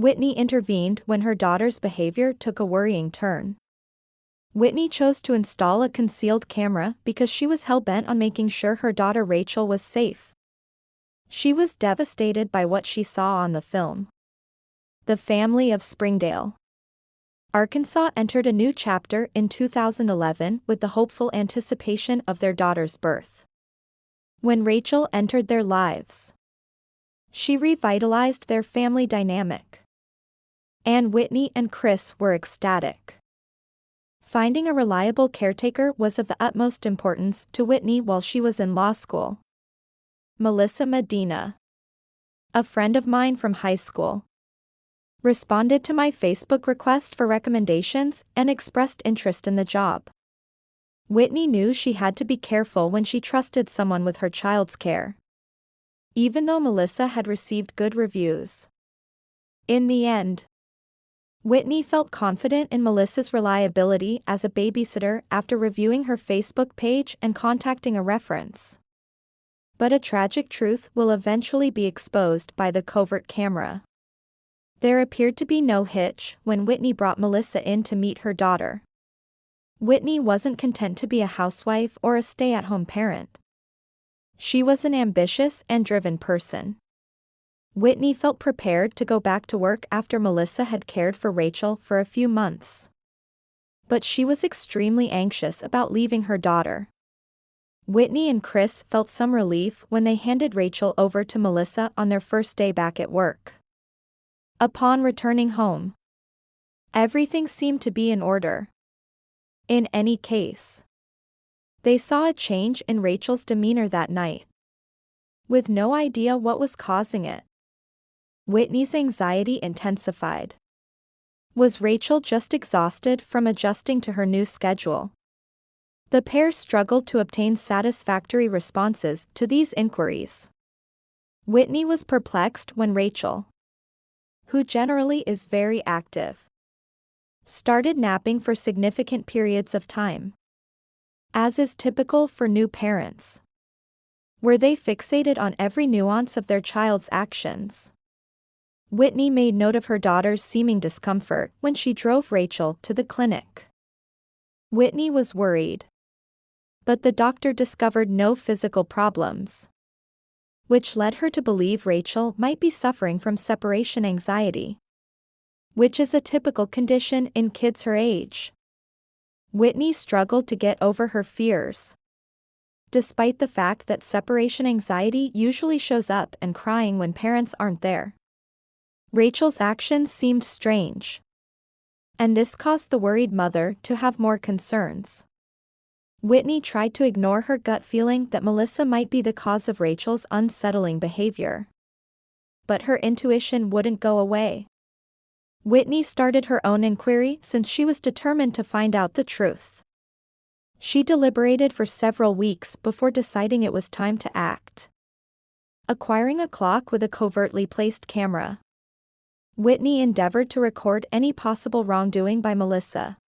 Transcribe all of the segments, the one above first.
Whitney intervened when her daughter's behavior took a worrying turn. Whitney chose to install a concealed camera because she was hell-bent on making sure her daughter Rachel was safe. She was devastated by what she saw on the film. The family of Springdale, Arkansas entered a new chapter in 2011 with the hopeful anticipation of their daughter's birth. When Rachel entered their lives, she revitalized their family dynamic. And Whitney and Chris were ecstatic. Finding a reliable caretaker was of the utmost importance to Whitney while she was in law school. Melissa Medina, a friend of mine from high school, responded to my Facebook request for recommendations and expressed interest in the job. Whitney knew she had to be careful when she trusted someone with her child's care, even though Melissa had received good reviews. In the end, Whitney felt confident in Melissa's reliability as a babysitter after reviewing her Facebook page and contacting a reference. But a tragic truth will eventually be exposed by the covert camera. There appeared to be no hitch when Whitney brought Melissa in to meet her daughter. Whitney wasn't content to be a housewife or a stay-at-home parent. She was an ambitious and driven person. Whitney felt prepared to go back to work after Melissa had cared for Rachel for a few months. But she was extremely anxious about leaving her daughter. Whitney and Chris felt some relief when they handed Rachel over to Melissa on their first day back at work. Upon returning home, everything seemed to be in order. In any case, they saw a change in Rachel's demeanor that night. With no idea what was causing it, Whitney's anxiety intensified. Was Rachel just exhausted from adjusting to her new schedule? The pair struggled to obtain satisfactory responses to these inquiries. Whitney was perplexed when Rachel, who generally is very active, started napping for significant periods of time. As is typical for new parents, were they fixated on every nuance of their child's actions? Whitney made note of her daughter's seeming discomfort when she drove Rachel to the clinic. Whitney was worried, but the doctor discovered no physical problems, which led her to believe Rachel might be suffering from separation anxiety, which is a typical condition in kids her age. Whitney struggled to get over her fears, despite the fact that separation anxiety usually shows up and crying when parents aren't there. Rachel's actions seemed strange, and this caused the worried mother to have more concerns. Whitney tried to ignore her gut feeling that Melissa might be the cause of Rachel's unsettling behavior, but her intuition wouldn't go away. Whitney started her own inquiry since she was determined to find out the truth. She deliberated for several weeks before deciding it was time to act. Acquiring a clock with a covertly placed camera, Whitney endeavored to record any possible wrongdoing by Melissa.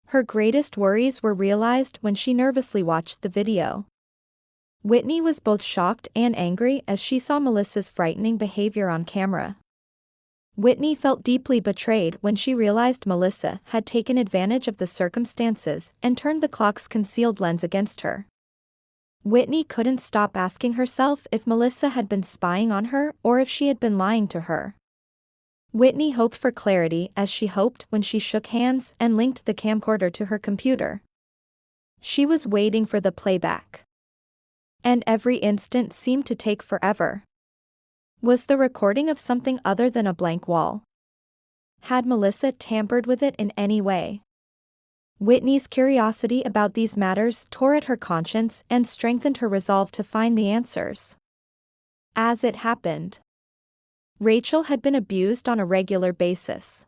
Her greatest worries were realized when she nervously watched the video. Whitney was both shocked and angry as she saw Melissa's frightening behavior on camera. Whitney felt deeply betrayed when she realized Melissa had taken advantage of the circumstances and turned the clock's concealed lens against her. Whitney couldn't stop asking herself if Melissa had been spying on her or if she had been lying to her. Whitney hoped for clarity as she hoped when she shook hands and linked the camcorder to her computer. She was waiting for the playback, and every instant seemed to take forever. Was the recording of something other than a blank wall? Had Melissa tampered with it in any way? Whitney's curiosity about these matters tore at her conscience and strengthened her resolve to find the answers. As it happened, Rachel had been abused on a regular basis.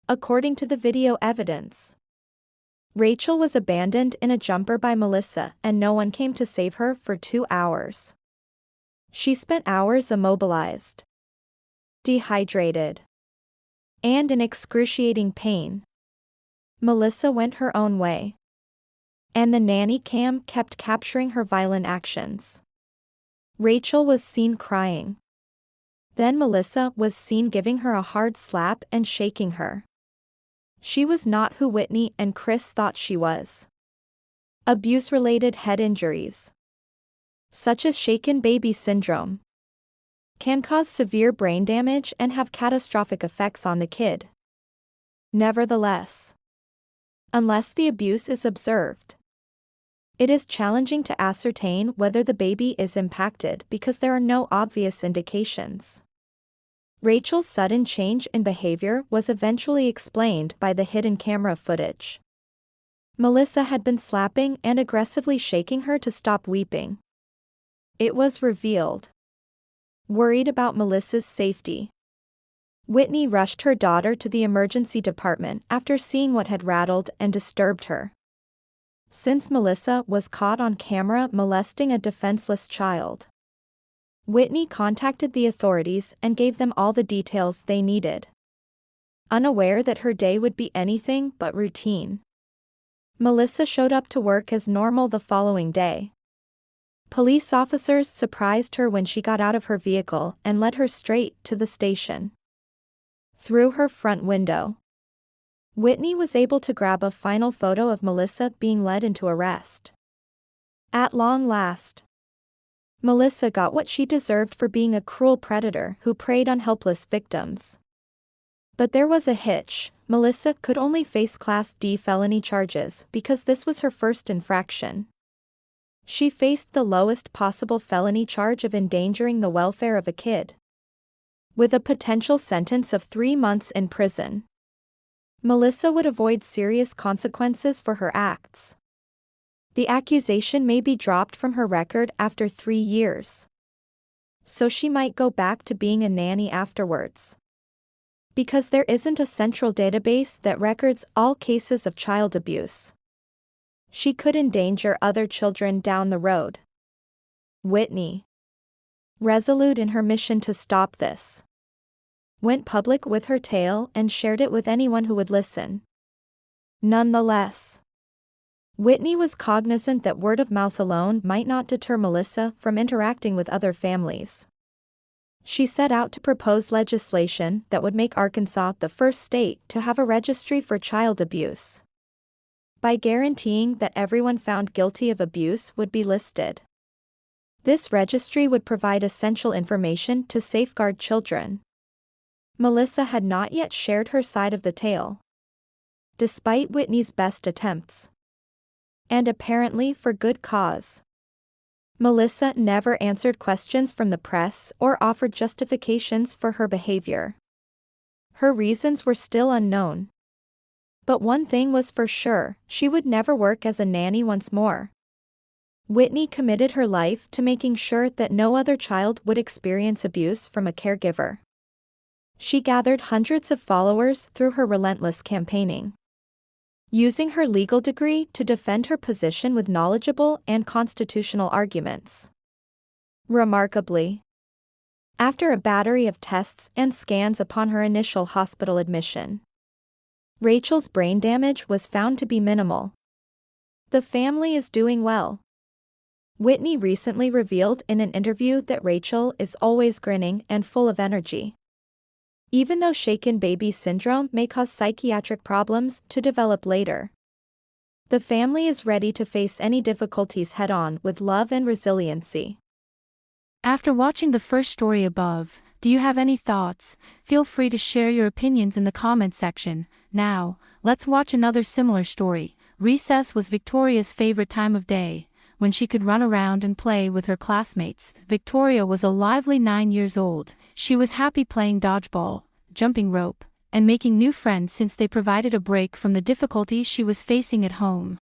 According to the video evidence, Rachel was abandoned in a jumper by Melissa and no one came to save her for 2 hours. She spent hours immobilized, dehydrated, and in excruciating pain. Melissa went her own way, and the nanny cam kept capturing her violent actions. Rachel was seen crying. Then Melissa was seen giving her a hard slap and shaking her. She was not who Whitney and Chris thought she was. Abuse-related head injuries, such as shaken baby syndrome, can cause severe brain damage and have catastrophic effects on the kid. Nevertheless, unless the abuse is observed, it is challenging to ascertain whether the baby is impacted because there are no obvious indications. Rachel's sudden change in behavior was eventually explained by the hidden camera footage. Melissa had been slapping and aggressively shaking her to stop weeping. It was revealed. Worried about Melissa's safety, Whitney rushed her daughter to the emergency department after seeing what had rattled and disturbed her. Since Melissa was caught on camera molesting a defenseless child, Whitney contacted the authorities and gave them all the details they needed. Unaware that her day would be anything but routine, Melissa showed up to work as normal the following day. Police officers surprised her when she got out of her vehicle and led her straight to the station. Through her front window, Whitney was able to grab a final photo of Melissa being led into arrest. At long last, Melissa got what she deserved for being a cruel predator who preyed on helpless victims. But there was a hitch. Melissa could only face Class D felony charges because this was her first infraction. She faced the lowest possible felony charge of endangering the welfare of a kid, with a potential sentence of 3 months in prison. Melissa would avoid serious consequences for her acts. The accusation may be dropped from her record after 3 years, so she might go back to being a nanny afterwards. Because there isn't a central database that records all cases of child abuse, she could endanger other children down the road. Whitney, resolute in her mission to stop this, went public with her tale and shared it with anyone who would listen. Nonetheless, Whitney was cognizant that word of mouth alone might not deter Melissa from interacting with other families. She set out to propose legislation that would make Arkansas the first state to have a registry for child abuse, by guaranteeing that everyone found guilty of abuse would be listed. This registry would provide essential information to safeguard children. Melissa had not yet shared her side of the tale, despite Whitney's best attempts, and apparently for good cause. Melissa never answered questions from the press or offered justifications for her behavior. Her reasons were still unknown. But one thing was for sure, she would never work as a nanny once more. Whitney committed her life to making sure that no other child would experience abuse from a caregiver. She gathered hundreds of followers through her relentless campaigning, using her legal degree to defend her position with knowledgeable and constitutional arguments. Remarkably, after a battery of tests and scans upon her initial hospital admission, Rachel's brain damage was found to be minimal. The family is doing well. Whitney recently revealed in an interview that Rachel is always grinning and full of energy, even though shaken baby syndrome may cause psychiatric problems to develop later. The family is ready to face any difficulties head-on with love and resiliency. After watching the first story above, do you have any thoughts? Feel free to share your opinions in the comment section. Now, let's watch another similar story. Recess was Victoria's favorite time of day, when she could run around and play with her classmates. Victoria was a lively 9 years old. She was happy playing dodgeball, jumping rope, and making new friends since they provided a break from the difficulties she was facing at home.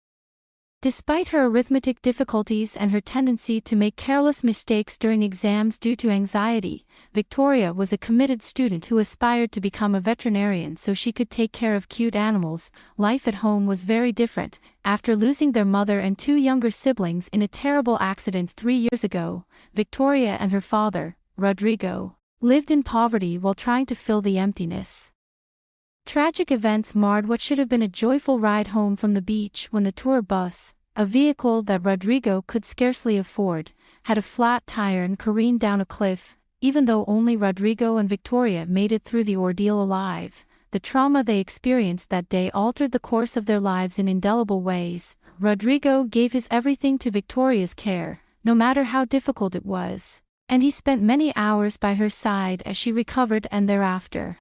Despite her arithmetic difficulties and her tendency to make careless mistakes during exams due to anxiety, Victoria was a committed student who aspired to become a veterinarian so she could take care of cute animals. Life at home was very different. After losing their mother and 2 younger siblings in a terrible accident 3 years ago, Victoria and her father, Rodrigo, lived in poverty while trying to fill the emptiness. Tragic events marred what should have been a joyful ride home from the beach when the tour bus, a vehicle that Rodrigo could scarcely afford, had a flat tire and careened down a cliff, even though only Rodrigo and Victoria made it through the ordeal alive. The trauma they experienced that day altered the course of their lives in indelible ways. Rodrigo gave his everything to Victoria's care, no matter how difficult it was, and he spent many hours by her side as she recovered and thereafter.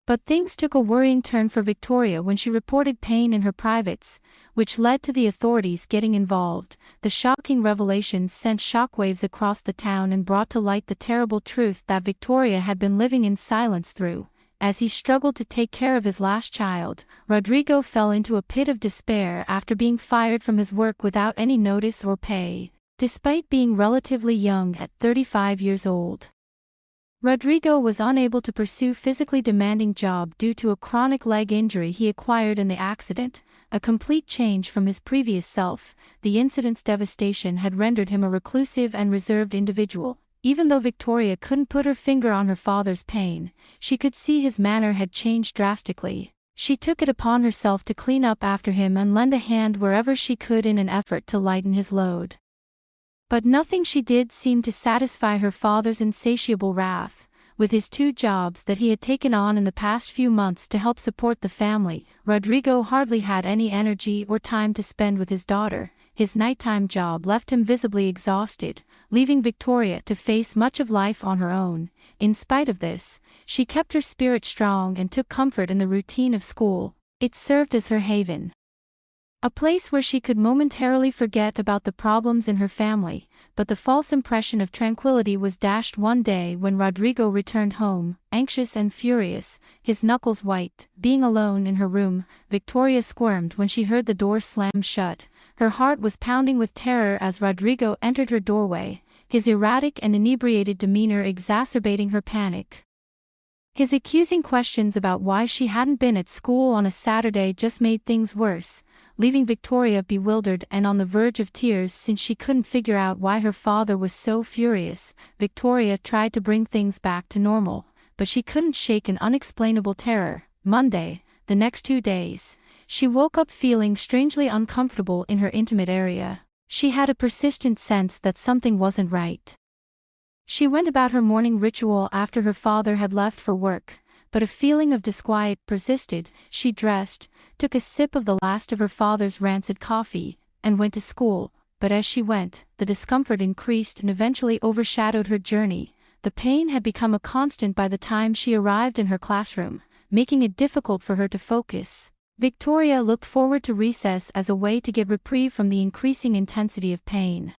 But things took a worrying turn for Victoria when she reported pain in her privates, which led to the authorities getting involved. The shocking revelations sent shockwaves across the town and brought to light the terrible truth that Victoria had been living in silence through. As he struggled to take care of his last child, Rodrigo fell into a pit of despair after being fired from his work without any notice or pay, despite being relatively young at 35 years old. Rodrigo was unable to pursue physically demanding job due to a chronic leg injury he acquired in the accident, a complete change from his previous self. The incident's devastation had rendered him a reclusive and reserved individual. Even though Victoria couldn't put her finger on her father's pain, she could see his manner had changed drastically. She took it upon herself to clean up after him and lend a hand wherever she could in an effort to lighten his load. But nothing she did seemed to satisfy her father's insatiable wrath. With his 2 jobs that he had taken on in the past few months to help support the family, Rodrigo hardly had any energy or time to spend with his daughter. His nighttime job left him visibly exhausted, leaving Victoria to face much of life on her own. In spite of this, she kept her spirit strong and took comfort in the routine of school. It served as her haven, a place where she could momentarily forget about the problems in her family. But the false impression of tranquility was dashed one day when Rodrigo returned home, anxious and furious, his knuckles white. Being alone in her room, Victoria squirmed when she heard the door slam shut. Her heart was pounding with terror as Rodrigo entered her doorway, his erratic and inebriated demeanor exacerbating her panic. His accusing questions about why she hadn't been at school on a Saturday just made things worse, leaving Victoria bewildered and on the verge of tears since she couldn't figure out why her father was so furious. Victoria tried to bring things back to normal, but she couldn't shake an unexplainable terror. Monday, the next 2 days, she woke up feeling strangely uncomfortable in her intimate area. She had a persistent sense that something wasn't right. She went about her morning ritual after her father had left for work, but a feeling of disquiet persisted. She dressed, took a sip of the last of her father's rancid coffee, and went to school. But as she went, the discomfort increased and eventually overshadowed her journey. The pain had become a constant by the time she arrived in her classroom, making it difficult for her to focus. Victoria looked forward to recess as a way to get reprieve from the increasing intensity of pain.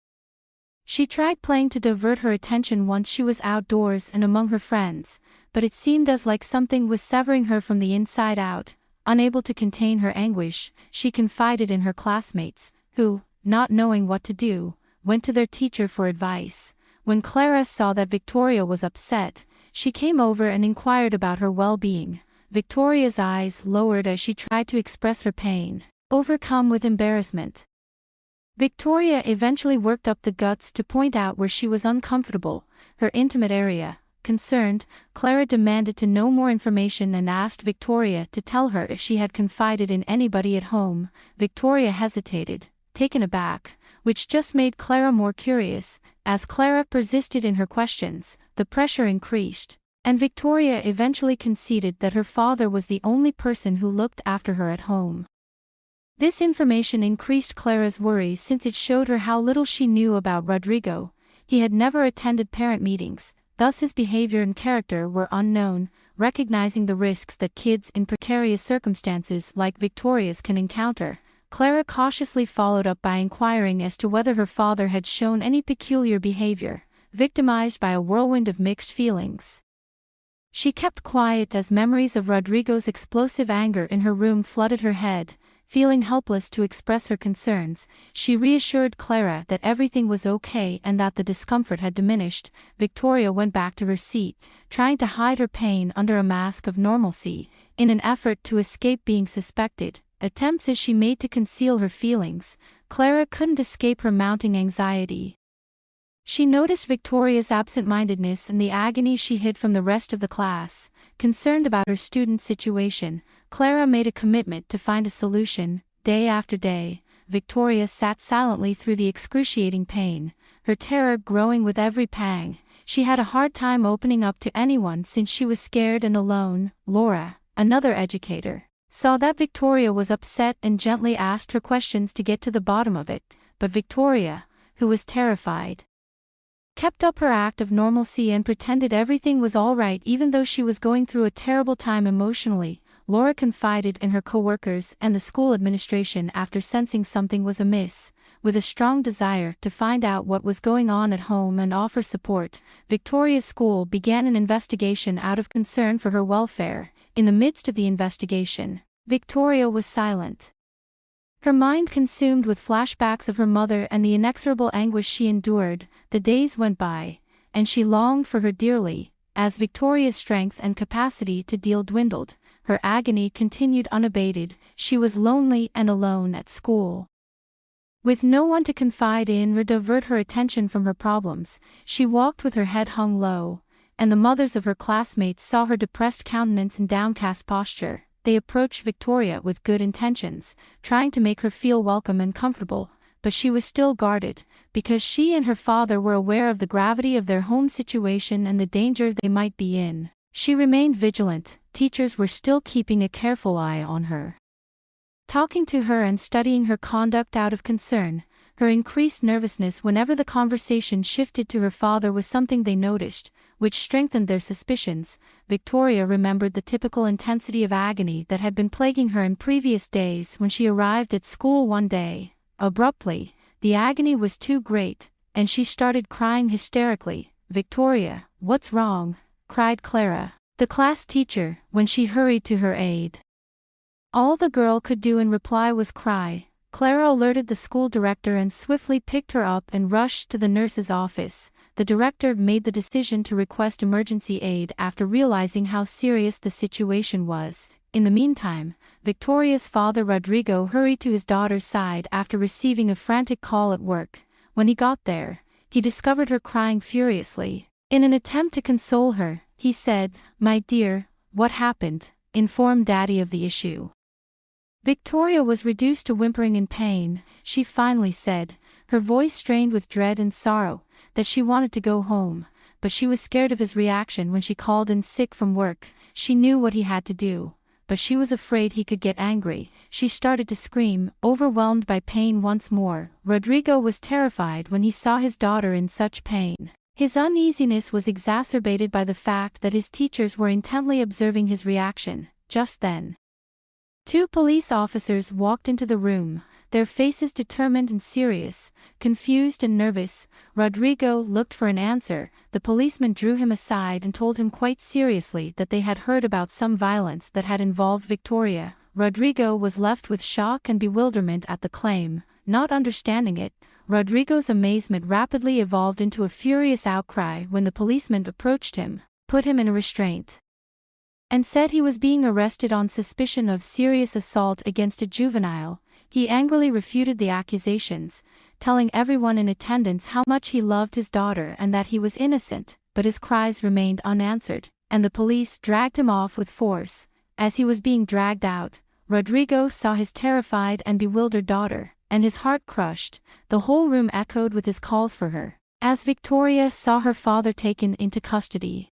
She tried playing to divert her attention once she was outdoors and among her friends, but it seemed as like something was severing her from the inside out. Unable to contain her anguish, she confided in her classmates, who, not knowing what to do, went to their teacher for advice. When Clara saw that Victoria was upset, she came over and inquired about her well-being. Victoria's eyes lowered as she tried to express her pain, overcome with embarrassment. Victoria eventually worked up the guts to point out where she was uncomfortable, her intimate area. Concerned, Clara demanded to know more information and asked Victoria to tell her if she had confided in anybody at home. Victoria hesitated, taken aback, which just made Clara more curious. As Clara persisted in her questions, the pressure increased, and Victoria eventually conceded that her father was the only person who looked after her at home. This information increased Clara's worries since it showed her how little she knew about Rodrigo. He had never attended parent meetings, thus his behavior and character were unknown. Recognizing the risks that kids in precarious circumstances like Victoria's can encounter, Clara cautiously followed up by inquiring as to whether her father had shown any peculiar behavior, victimized by a whirlwind of mixed feelings. She kept quiet as memories of Rodrigo's explosive anger in her room flooded her head. Feeling helpless to express her concerns, she reassured Clara that everything was okay and that the discomfort had diminished. Victoria went back to her seat, trying to hide her pain under a mask of normalcy, in an effort to escape being suspected. Attempts as she made to conceal her feelings, Clara couldn't escape her mounting anxiety. She noticed Victoria's absent-mindedness and the agony she hid from the rest of the class. Concerned about her student's situation, Clara made a commitment to find a solution. Day after day, Victoria sat silently through the excruciating pain, her terror growing with every pang. she had a hard time opening up to anyone since she was scared and alone. Laura, another educator, saw that Victoria was upset and gently asked her questions to get to the bottom of it, but Victoria, who was terrified, kept up her act of normalcy and pretended everything was all right even though she was going through a terrible time emotionally. Laura confided in her coworkers and the school administration after sensing something was amiss. With a strong desire to find out what was going on at home and offer support, Victoria's school began an investigation out of concern for her welfare. In the midst of the investigation, Victoria was silent, her mind consumed with flashbacks of her mother and the inexorable anguish she endured. The days went by, and she longed for her dearly. As Victoria's strength and capacity to deal dwindled, her agony continued unabated. She was lonely and alone at school, with no one to confide in or divert her attention from her problems. She walked with her head hung low, and the mothers of her classmates saw her depressed countenance and downcast posture. They approached Victoria with good intentions, trying to make her feel welcome and comfortable, but she was still guarded, because she and her father were aware of the gravity of their home situation and the danger they might be in. She remained vigilant. Teachers were still keeping a careful eye on her, talking to her and studying her conduct out of concern. Her increased nervousness whenever the conversation shifted to her father was something they noticed, which strengthened their suspicions. Victoria remembered the typical intensity of agony that had been plaguing her in previous days when she arrived at school one day. Abruptly, the agony was too great, and she started crying hysterically. "Victoria, what's wrong?" cried Clara, the class teacher, when she hurried to her aid. All the girl could do in reply was cry. Clara alerted the school director and swiftly picked her up and rushed to the nurse's office. The director made the decision to request emergency aid after realizing how serious the situation was. In the meantime, Victoria's father Rodrigo hurried to his daughter's side after receiving a frantic call at work. When he got there, he discovered her crying furiously. In an attempt to console her, he said, "My dear, what happened? Inform Daddy of the issue." Victoria was reduced to whimpering in pain. She finally said, her voice strained with dread and sorrow, that she wanted to go home, but she was scared of his reaction when she called in sick from work. She knew what he had to do, but she was afraid he could get angry. She started to scream, overwhelmed by pain once more. Rodrigo was terrified when he saw his daughter in such pain. His uneasiness was exacerbated by the fact that his teachers were intently observing his reaction. Just then, two police officers walked into the room, their faces determined and serious, confused and nervous. Rodrigo looked for an answer. The policeman drew him aside and told him quite seriously that they had heard about some violence that had involved Victoria. Rodrigo was left with shock and bewilderment at the claim. Not understanding it, Rodrigo's amazement rapidly evolved into a furious outcry when the policeman approached him, put him in a restraint, and said he was being arrested on suspicion of serious assault against a juvenile. He angrily refuted the accusations, telling everyone in attendance how much he loved his daughter and that he was innocent, but his cries remained unanswered, and the police dragged him off with force. As he was being dragged out, Rodrigo saw his terrified and bewildered daughter, and his heart crushed. The whole room echoed with his calls for her. As Victoria saw her father taken into custody,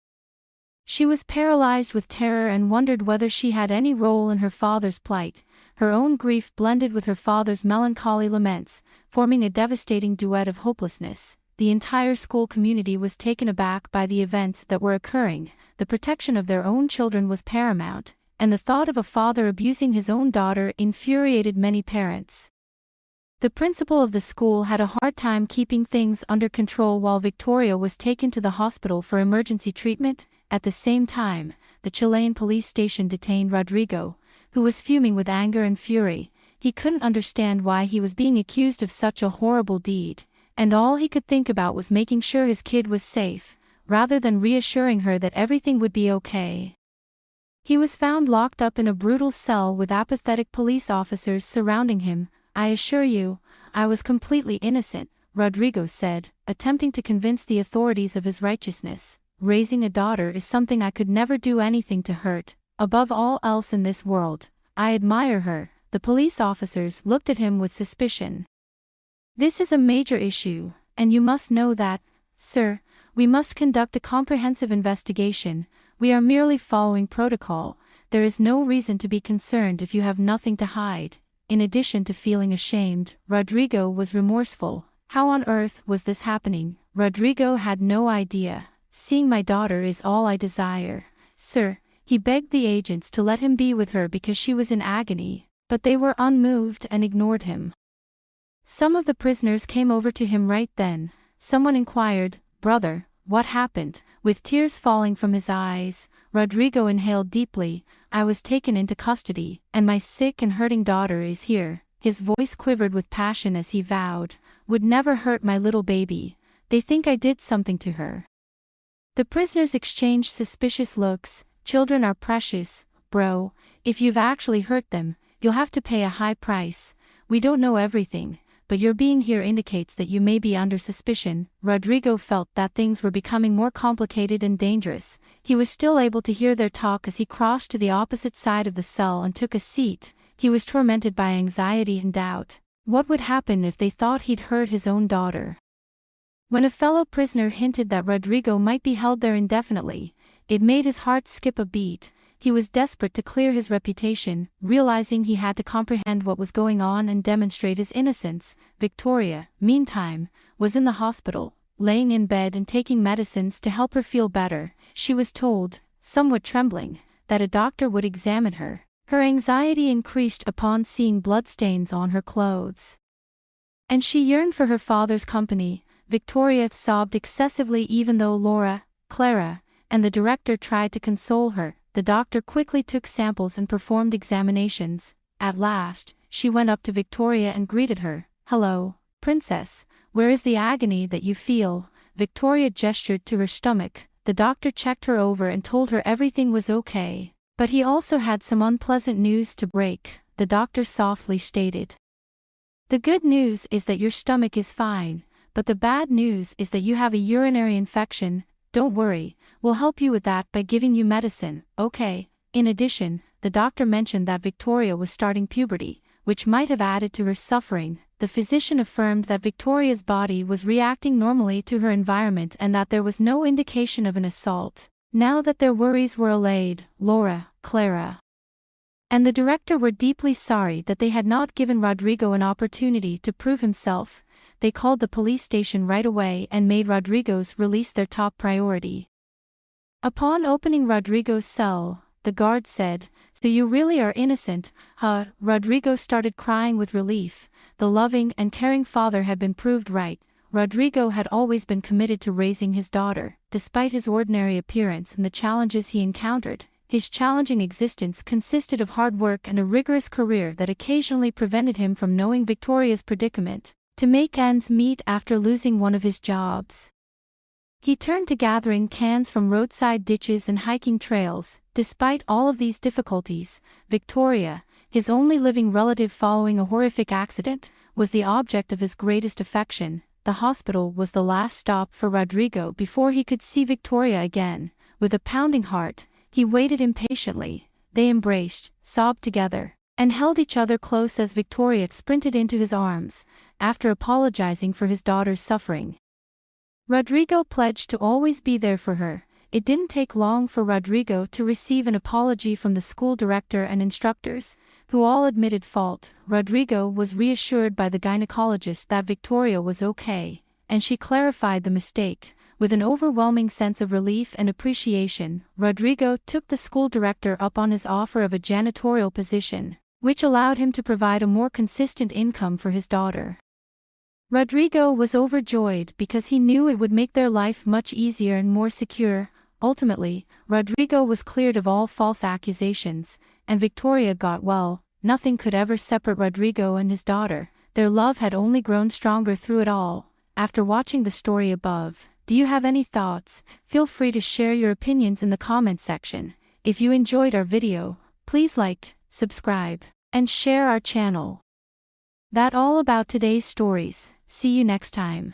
she was paralyzed with terror and wondered whether she had any role in her father's plight. Her own grief blended with her father's melancholy laments, forming a devastating duet of hopelessness. The entire school community was taken aback by the events that were occurring. The protection of their own children was paramount, and the thought of a father abusing his own daughter infuriated many parents. The principal of the school had a hard time keeping things under control while Victoria was taken to the hospital for emergency treatment. At the same time, the Chilean police station detained Rodrigo, who was fuming with anger and fury. He couldn't understand why he was being accused of such a horrible deed, and all he could think about was making sure his kid was safe, rather than reassuring her that everything would be okay. He was found locked up in a brutal cell with apathetic police officers surrounding him. "I assure you, I was completely innocent," Rodrigo said, attempting to convince the authorities of his righteousness. "Raising a daughter is something I could never do anything to hurt. Above all else in this world, I admire her." The police officers looked at him with suspicion. "This is a major issue, and you must know that, sir," We must conduct a comprehensive investigation. We are merely following protocol. There is no reason to be concerned if you have nothing to hide." In addition to feeling ashamed, Rodrigo was remorseful. How on earth was this happening? Rodrigo had no idea. "Seeing my daughter is all I desire, sir." He begged the agents to let him be with her because she was in agony, but they were unmoved and ignored him. Some of the prisoners came over to him right then. Someone inquired, "Brother, what happened?" With tears falling from his eyes, Rodrigo inhaled deeply. "I was taken into custody, and my sick and hurting daughter is here." His voice quivered with passion as he vowed, "Would never hurt my little baby. They think I did something to her." The prisoners exchanged suspicious looks. "Children are precious, bro. If you've actually hurt them, you'll have to pay a high price. We don't know everything, but your being here indicates that you may be under suspicion." Rodrigo felt that things were becoming more complicated and dangerous. He was still able to hear their talk as he crossed to the opposite side of the cell and took a seat. He was tormented by anxiety and doubt. What would happen if they thought he'd hurt his own daughter? When a fellow prisoner hinted that Rodrigo might be held there indefinitely, it made his heart skip a beat. He was desperate to clear his reputation, realizing he had to comprehend what was going on and demonstrate his innocence. Victoria, meantime, was in the hospital, laying in bed and taking medicines to help her feel better. She was told, somewhat trembling, that a doctor would examine her. Her anxiety increased upon seeing bloodstains on her clothes, and she yearned for her father's company. Victoria sobbed excessively even though Laura, Clara, and the director tried to console her. The doctor quickly took samples and performed examinations. At last, she went up to Victoria and greeted her. "Hello, princess. Where is the agony that you feel?" Victoria gestured to her stomach. The doctor checked her over and told her everything was okay. But he also had some unpleasant news to break, the doctor softly stated. "The good news is that your stomach is fine, but the bad news is that you have a urinary infection. Don't worry, we'll help you with that by giving you medicine, okay?" In addition, the doctor mentioned that Victoria was starting puberty, which might have added to her suffering. The physician affirmed that Victoria's body was reacting normally to her environment and that there was no indication of an assault. Now that their worries were allayed, Laura, Clara, and the director were deeply sorry that they had not given Rodrigo an opportunity to prove himself. They called the police station right away and made Rodrigo's release their top priority. Upon opening Rodrigo's cell, the guard said, "So you really are innocent, huh?" Rodrigo started crying with relief. The loving and caring father had been proved right. Rodrigo had always been committed to raising his daughter, despite his ordinary appearance and the challenges he encountered. His challenging existence consisted of hard work and a rigorous career that occasionally prevented him from knowing Victoria's predicament. To make ends meet after losing one of his jobs, he turned to gathering cans from roadside ditches and hiking trails. Despite all of these difficulties, Victoria, his only living relative following a horrific accident, was the object of his greatest affection. The hospital was the last stop for Rodrigo before he could see Victoria again. With a pounding heart, he waited impatiently. They embraced, sobbed together, and held each other close as Victoria sprinted into his arms, after apologizing for his daughter's suffering. Rodrigo pledged to always be there for her. It didn't take long for Rodrigo to receive an apology from the school director and instructors, who all admitted fault. Rodrigo was reassured by the gynecologist that Victoria was okay, and she clarified the mistake. With an overwhelming sense of relief and appreciation, Rodrigo took the school director up on his offer of a janitorial position, which allowed him to provide a more consistent income for his daughter. Rodrigo was overjoyed because he knew it would make their life much easier and more secure. Ultimately, Rodrigo was cleared of all false accusations, and Victoria got well. Nothing could ever separate Rodrigo and his daughter. Their love had only grown stronger through it all. After watching the story above, do you have any thoughts? Feel free to share your opinions in the comment section. If you enjoyed our video, please like, subscribe, and share our channel. That's all about today's stories. See you next time.